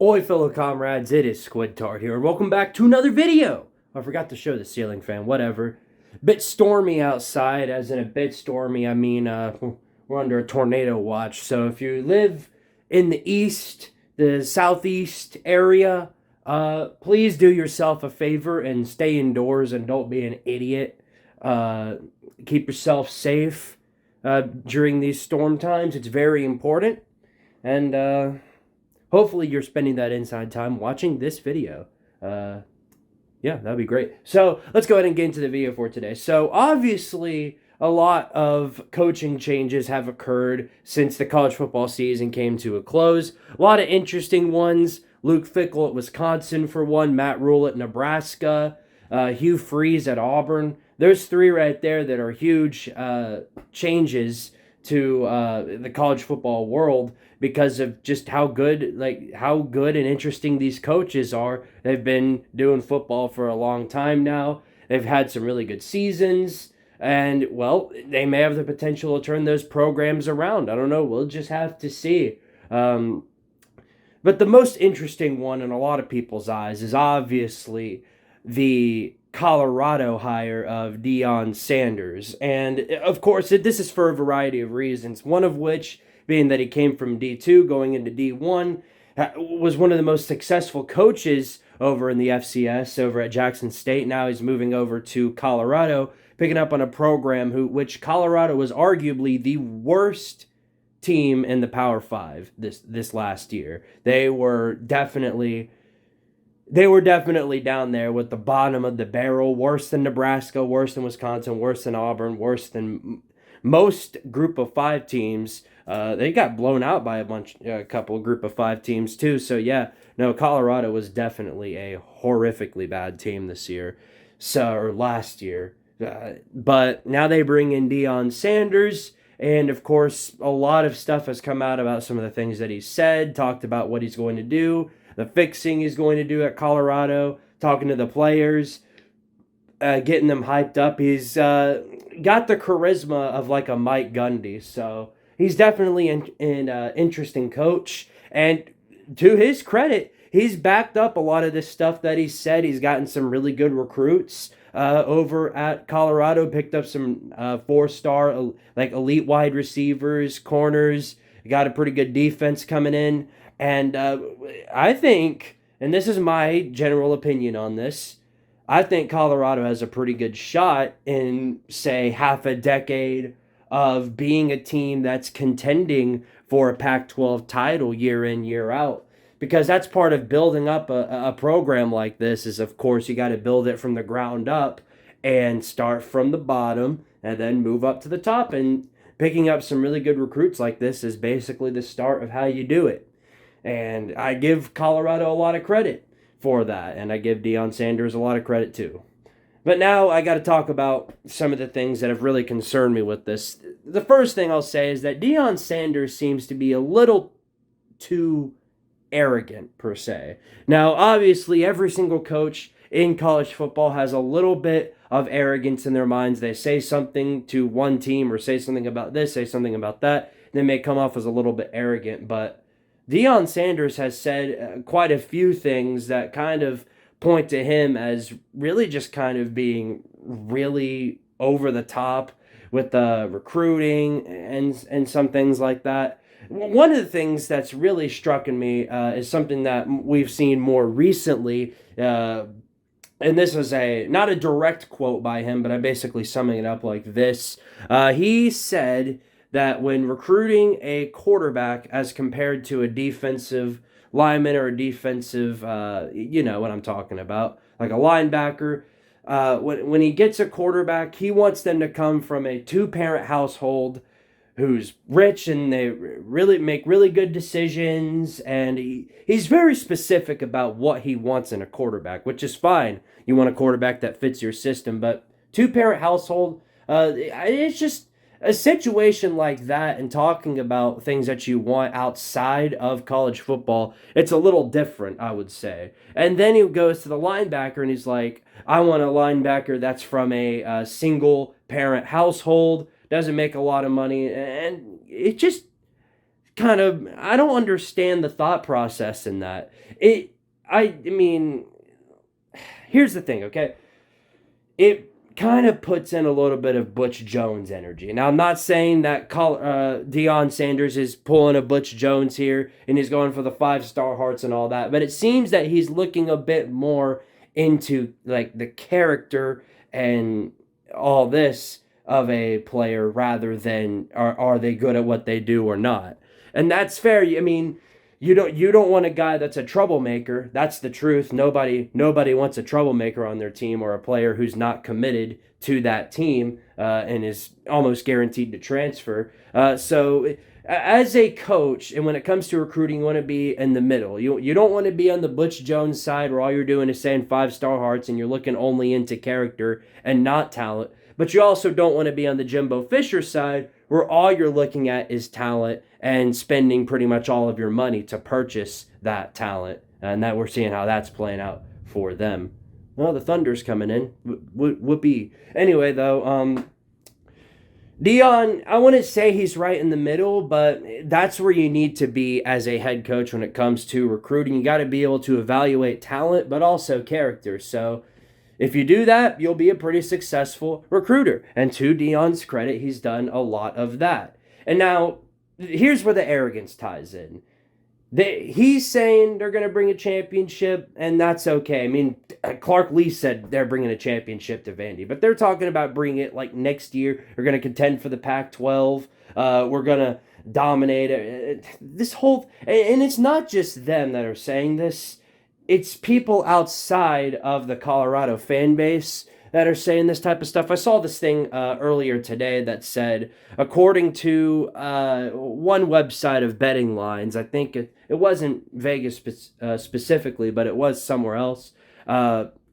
Oi, fellow comrades, it is Squidtard here, and welcome back to another video. I forgot to show the ceiling fan, whatever. Bit stormy outside, as in a bit stormy, I mean, we're under a tornado watch, so if you live in the east, the southeast area, please do yourself a favor and stay indoors and don't be an idiot. Keep yourself safe during these storm times, it's very important, and, hopefully you're spending that inside time watching this video. Yeah, that'd be great. So let's go ahead and get into the video for today. So obviously a lot of coaching changes have occurred since the college football season came to a close. A lot of interesting ones. Luke Fickell at Wisconsin for one, Matt Rule at Nebraska, Hugh Freeze at Auburn. There's three right there that are huge changes to the college football world because of just how good and interesting these coaches are. They've been doing football for a long time now. They've had some really good seasons, and well, they may have the potential to turn those programs around. I don't know. We'll just have to see. But the most interesting one in a lot of people's eyes is obviously the Colorado hire of Deion Sanders. And of course, this is for a variety of reasons, one of which being that he came from D2 going into D1, was one of the most successful coaches over in the FCS over at Jackson State. Now he's moving over to Colorado, picking up on a program which Colorado was arguably the worst team in the Power 5 this last year. They were definitely down there with the bottom of the barrel, worse than Nebraska, worse than Wisconsin, worse than Auburn, worse than most Group of 5 teams. They got blown out by a couple of Group of 5 teams too. So yeah, no, Colorado was definitely a horrifically bad team this year, or last year. But now they bring in Deion Sanders, and of course, a lot of stuff has come out about some of the things that he said, talked about what he's going to do, the fixing he's going to do at Colorado, talking to the players, getting them hyped up. He's got the charisma of like a Mike Gundy, so he's definitely an interesting coach. And to his credit, he's backed up a lot of this stuff that he said. He's gotten some really good recruits over at Colorado, picked up some 4-star, like elite wide receivers, corners, got a pretty good defense coming in. And I think, and this is my general opinion on this, I think Colorado has a pretty good shot in, say, half a decade of being a team that's contending for a Pac-12 title year in, year out. Because that's part of building up a program like this is, of course, you got to build it from the ground up and start from the bottom and then move up to the top. And picking up some really good recruits like this is basically the start of how you do it. And I give Colorado a lot of credit for that. And I give Deion Sanders a lot of credit too. But now I got to talk about some of the things that have really concerned me with this. The first thing I'll say is that Deion Sanders seems to be a little too arrogant, per se. Now, obviously, every single coach in college football has a little bit of arrogance in their minds. They say something to one team or say something about this, say something about that. They may come off as a little bit arrogant, but Deion Sanders has said quite a few things that kind of point to him as really just kind of being really over the top with the recruiting and some things like that. One of the things that's really struck in me is something that we've seen more recently, and this is not a direct quote by him, but I'm basically summing it up like this. He said that when recruiting a quarterback as compared to a defensive lineman or a defensive, you know what I'm talking about, like a linebacker, when he gets a quarterback, he wants them to come from a 2-parent household who's rich and they really make really good decisions, and he's very specific about what he wants in a quarterback, which is fine. You want a quarterback that fits your system, but 2-parent household, it's just a situation like that, and talking about things that you want outside of college football, it's a little different, I would say. And then he goes to the linebacker and he's like, I want a linebacker that's from a single parent household, doesn't make a lot of money, and it just kind of, I don't understand the thought process in that. I mean, here's the thing, okay? It kind of puts in a little bit of Butch Jones energy. Now, I'm not saying that Deion Sanders is pulling a Butch Jones here and he's going for the 5-star hearts and all that, but it seems that he's looking a bit more into like the character and all this of a player rather than are they good at what they do or not. And that's fair. I mean, you don't want a guy that's a troublemaker. That's the truth. Nobody wants a troublemaker on their team or a player who's not committed to that team and is almost guaranteed to transfer. So as a coach, and when it comes to recruiting, you want to be in the middle. You don't want to be on the Butch Jones side where all you're doing is saying 5-star hearts and you're looking only into character and not talent. But you also don't want to be on the Jimbo Fisher side where all you're looking at is talent and spending pretty much all of your money to purchase that talent. And that we're seeing how that's playing out for them. Well, the Thunder's coming in. Whoopee. Anyway, though, Deion, I wouldn't say he's right in the middle, but that's where you need to be as a head coach when it comes to recruiting. You got to be able to evaluate talent, but also character. So if you do that, you'll be a pretty successful recruiter. And to Deion's credit, he's done a lot of that. And now, here's where the arrogance ties in. He's saying they're going to bring a championship, and that's okay. I mean, Clark Lee said they're bringing a championship to Vandy, but they're talking about bringing it like next year. We're going to contend for the Pac-12. We're going to dominate it. This whole, and it's not just them that are saying this. It's people outside of the Colorado fan base that are saying this type of stuff. I saw this thing earlier today that said, according to one website of betting lines, I think it wasn't Vegas specifically, but it was somewhere else.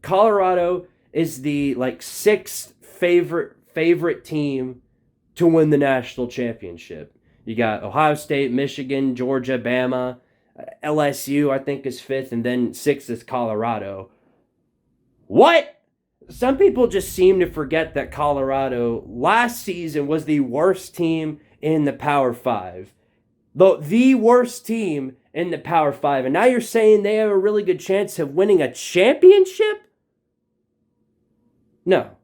Colorado is the like 6th favorite team to win the national championship. You got Ohio State, Michigan, Georgia, Bama. LSU, I think, is 5th, and then 6th is Colorado. What? Some people just seem to forget that Colorado last season was the worst team in the Power 5. The worst team in the Power 5. And now you're saying they have a really good chance of winning a championship? No.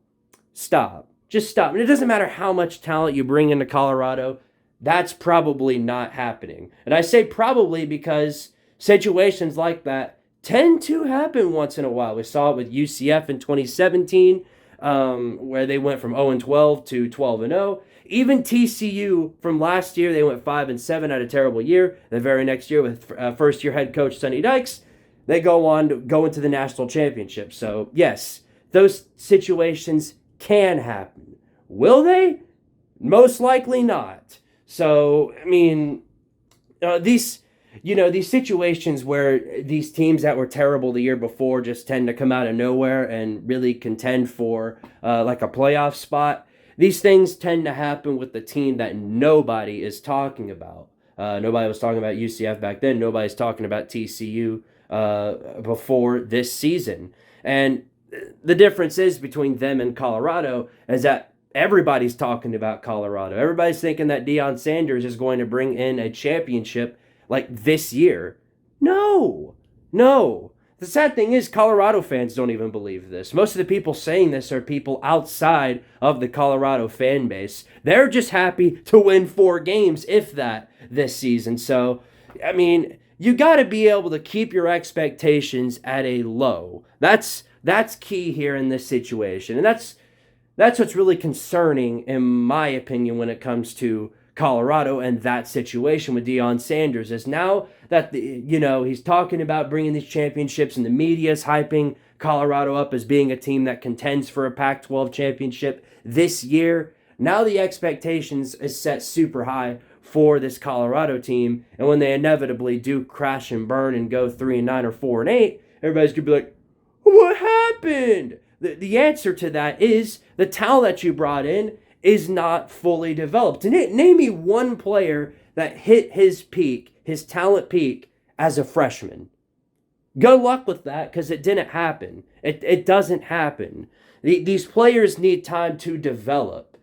Stop. Just stop. And it doesn't matter how much talent you bring into Colorado. That's probably not happening. And I say probably because situations like that tend to happen once in a while. We saw it with UCF in 2017, where they went from 0-12 to 12-0. Even TCU from last year, they went 5-7, had a terrible year. The very next year with first-year head coach Sonny Dykes, they go on to go into the national championship. So, yes, those situations can happen. Will they? Most likely not. So, I mean, these situations where these teams that were terrible the year before just tend to come out of nowhere and really contend for like a playoff spot. These things tend to happen with the team that nobody is talking about. Nobody was talking about UCF back then. Nobody's talking about TCU before this season. And the difference is between them and Colorado is that everybody's talking about Colorado. Everybody's thinking that Deion Sanders is going to bring in a championship like this year. No. The sad thing is Colorado fans don't even believe this. Most of the people saying this are people outside of the Colorado fan base. They're just happy to win 4 games, if that, this season. So, I mean, you got to be able to keep your expectations at a low. That's key here in this situation. And that's what's really concerning, in my opinion, when it comes to Colorado and that situation with Deion Sanders. Is now that he's talking about bringing these championships and the media's hyping Colorado up as being a team that contends for a Pac-12 championship this year. Now the expectations is set super high for this Colorado team, and when they inevitably do crash and burn and go 3-9 or 4-8, everybody's gonna be like, "What happened?" The answer to that is the talent that you brought in is not fully developed. And name me one player that hit his peak, his talent peak, as a freshman. Good luck with that, because it didn't happen. It doesn't happen. These players need time to develop.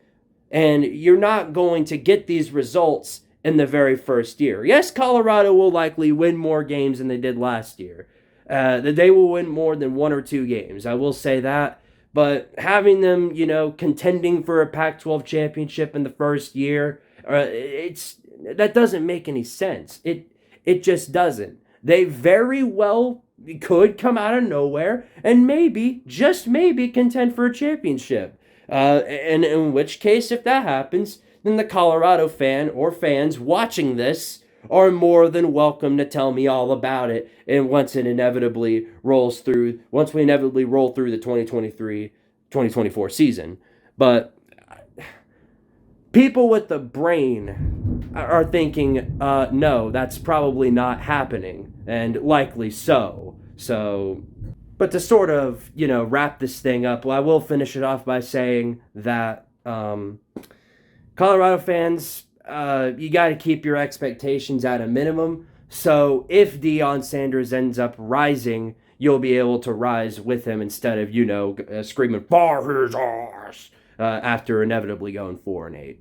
And you're not going to get these results in the very first year. Yes, Colorado will likely win more games than they did last year. They will win more than 1 or 2 games. I will say that. But having them, contending for a Pac-12 championship in the first year, that doesn't make any sense. It just doesn't. They very well could come out of nowhere and maybe, just maybe, contend for a championship. And in which case, if that happens, then the Colorado fan or fans watching this are more than welcome to tell me all about it. And once we inevitably roll through the 2023-2024 season. But people with the brain are thinking, no, that's probably not happening, and likely so. But to sort of, wrap this thing up, well, I will finish it off by saying that Colorado fans, you got to keep your expectations at a minimum. So if Deion Sanders ends up rising, you'll be able to rise with him instead of, screaming, "For his ass," after inevitably going 4-8.